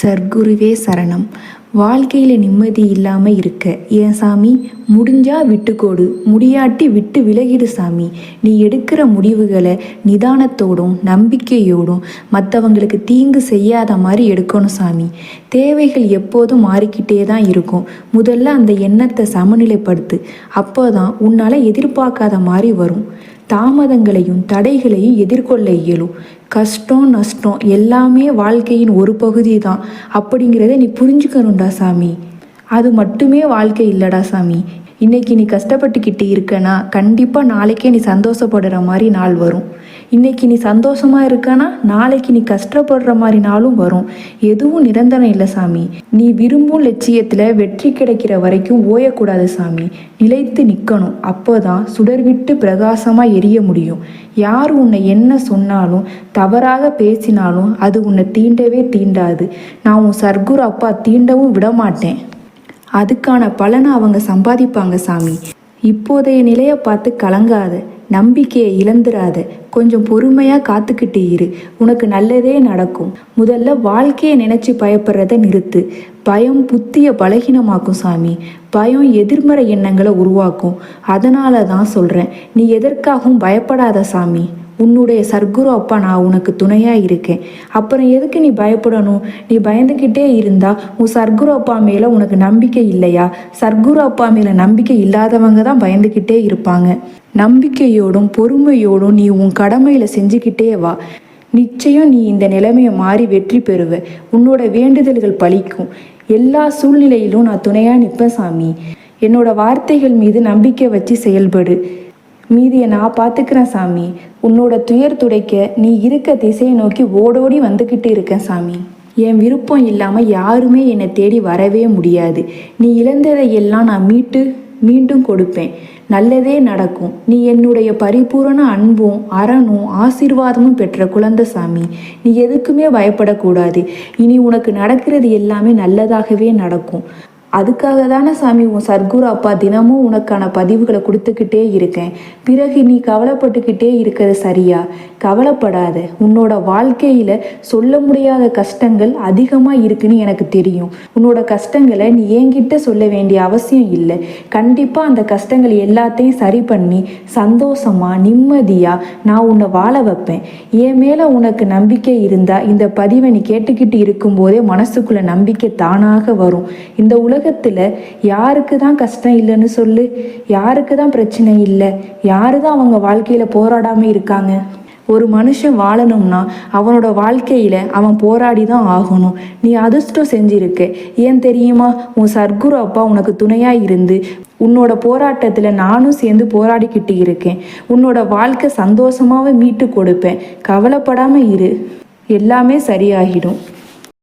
சர்க்குருவே சரணம். வாழ்க்கையில் நிம்மதி இல்லாமல் இருக்க ஏன் சாமி, முடிஞ்சா விட்டுக்கோடு, முடியாட்டி விட்டு விலகிடு சாமி. நீ எடுக்கிற முடிவுகளை நிதானத்தோடும் நம்பிக்கையோடும் மற்றவங்களுக்கு தீங்கு செய்யாத மாதிரி எடுக்கணும் சாமி. தேவைகள் எப்போதும் மாறிக்கிட்டே தான் இருக்கும். முதல்ல அந்த எண்ணத்தை சமநிலைப்படுத்து. அப்போ தான் உன்னால் எதிர்பார்க்காத மாதிரி வரும். தாமதங்களையும் தடைகளையும் எதிர்கொள்ள இயலும். கஷ்டம் நஷ்டம் எல்லாமே வாழ்க்கையின் ஒரு பகுதி தான் அப்படிங்கிறத நீ புரிஞ்சுக்கணும்டா சாமி. அது மட்டுமே வாழ்க்கை இல்லடா சாமி. இன்னைக்கு நீ கஷ்டப்பட்டுக்கிட்டு இருக்கனா கண்டிப்பாக நாளைக்கே நீ சந்தோஷப்படுற மாதிரி நாள் வரும். இன்னைக்கு நீ சந்தோஷமா இருக்கனா நாளைக்கு நீ கஷ்டப்படுற மாதிரி நாளும் வரும். எதுவும் நிரந்தரம் இல்லை சாமி. நீ விரும்பும் லட்சியத்தில் வெற்றி கிடைக்கிற வரைக்கும் ஓயக்கூடாது சாமி. நிலைத்து நிற்கணும். அப்போதான் சுடர் விட்டு பிரகாசமாக எரிய முடியும். யார் உன்னை என்ன சொன்னாலும் தவறாக பேசினாலும் அது உன்னை தீண்டவே தீண்டாது. நான் உன் சர்க்குரு அப்பா தீண்டவும் விடமாட்டேன். அதுக்கான பலனை அவங்க சம்பாதிப்பாங்க சாமி. இப்போதைய நிலையை பார்த்து கலங்காத, நம்பிக்கையை இழந்துராத, கொஞ்சம் பொறுமையாக காத்துக்கிட்டு இரு. உனக்கு நல்லதே நடக்கும். முதல்ல வாழ்க்கையை நினச்சி பயப்படுறத நிறுத்து. பயம் புத்திய பலகீனமாக்கும் சாமி. பயம் எதிர்மறை எண்ணங்களை உருவாக்கும். அதனால தான் சொல்கிறேன், நீ எதற்காகவும் பயப்படாத சாமி. உன்னுடைய சர்க்குரு அப்பா நான் உனக்கு துணையாக இருக்கேன். அப்புறம் எதுக்கு நீ பயப்படணும்? நீ பயந்துக்கிட்டே இருந்தா உன் சர்க்குரு அப்பா மேலே உனக்கு நம்பிக்கை இல்லையா? சர்க்குரு அப்பா மேலே நம்பிக்கை இல்லாதவங்க தான் பயந்துக்கிட்டே இருப்பாங்க. நம்பிக்கையோடும் பொறுமையோடும் நீ உன் கடமையில் செஞ்சுக்கிட்டே வா. நிச்சயம் நீ இந்த நிலைமையை மாறி வெற்றி பெறுவ. உன்னோட வேண்டுதல்கள் பலிக்கும். எல்லா சூழ்நிலையிலும் நான் துணையாக நிற்பேன் சாமி. என்னோட வார்த்தைகள் மீது நம்பிக்கை வச்சு செயல்படு. மீதியை நான் பார்த்துக்கிறேன் சாமி. உன்னோட துயர் துடைக்க நீ இருக்க திசையை நோக்கி ஓடோடி வந்துக்கிட்டு இருக்கேன் சாமி. என் விருப்பம் இல்லாமல் யாருமே என்னை தேடி வரவே முடியாது. நீ இழந்ததை எல்லாம் நான் மீண்டும் கொடுப்பேன். நல்லதே நடக்கும். நீ என்னுடைய பரிபூரண அன்பும் அரணும் ஆசீர்வாதமும் பெற்ற குழந்தை சாமி. நீ எதுக்குமே பயப்படக்கூடாது. இனி உனக்கு நடக்கிறது எல்லாமே நல்லதாகவே நடக்கும். அதுக்காக தானே சாமி உன் சர்க்குரு அப்பா தினமும் உனக்கான பதிவுகளை கொடுத்துக்கிட்டே இருக்கேன். பிறகு நீ கவலைப்பட்டுக்கிட்டே இருக்கிறது சரியா? கவலைப்படாத. உன்னோட வாழ்க்கையில் சொல்ல முடியாத கஷ்டங்கள் அதிகமாக இருக்குன்னு எனக்கு தெரியும். உன்னோட கஷ்டங்களை நீ என்கிட்ட சொல்ல வேண்டிய அவசியம் இல்லை. கண்டிப்பாக அந்த கஷ்டங்கள் எல்லாத்தையும் சரி பண்ணி சந்தோஷமாக நிம்மதியாக நான் உன்னை வாழ வைப்பேன். என் மேலே உனக்கு நம்பிக்கை இருந்தால் இந்த பதிவை நீ கேட்டுக்கிட்டு இருக்கும்போதே மனசுக்குள்ள நம்பிக்கை தானாக வரும். இந்த உலகத்தில் யாருக்கு தான் கஷ்டம் இல்லைன்னு சொல்லு? யாருக்கு தான் பிரச்சனை இல்லை? யாரு தான் அவங்க வாழ்க்கையில் போராடாமல் இருக்காங்க? ஒரு மனுஷன் வாழணும்னா அவனோட வாழ்க்கையில் அவன் போராடி தான் ஆகணும். நீ அதிர்ஷ்டம் செஞ்சிருக்க. ஏன் தெரியுமா? உன் சர்க்குரு அப்பா உனக்கு துணையாக இருந்து உன்னோட போராட்டத்தில் நானும் சேர்ந்து போராடிக்கிட்டு இருக்கேன். உன்னோட வாழ்க்கை சந்தோஷமாகவே மீட்டு கொடுப்பேன். கவலைப்படாமல் இரு. எல்லாமே சரியாகிடும்.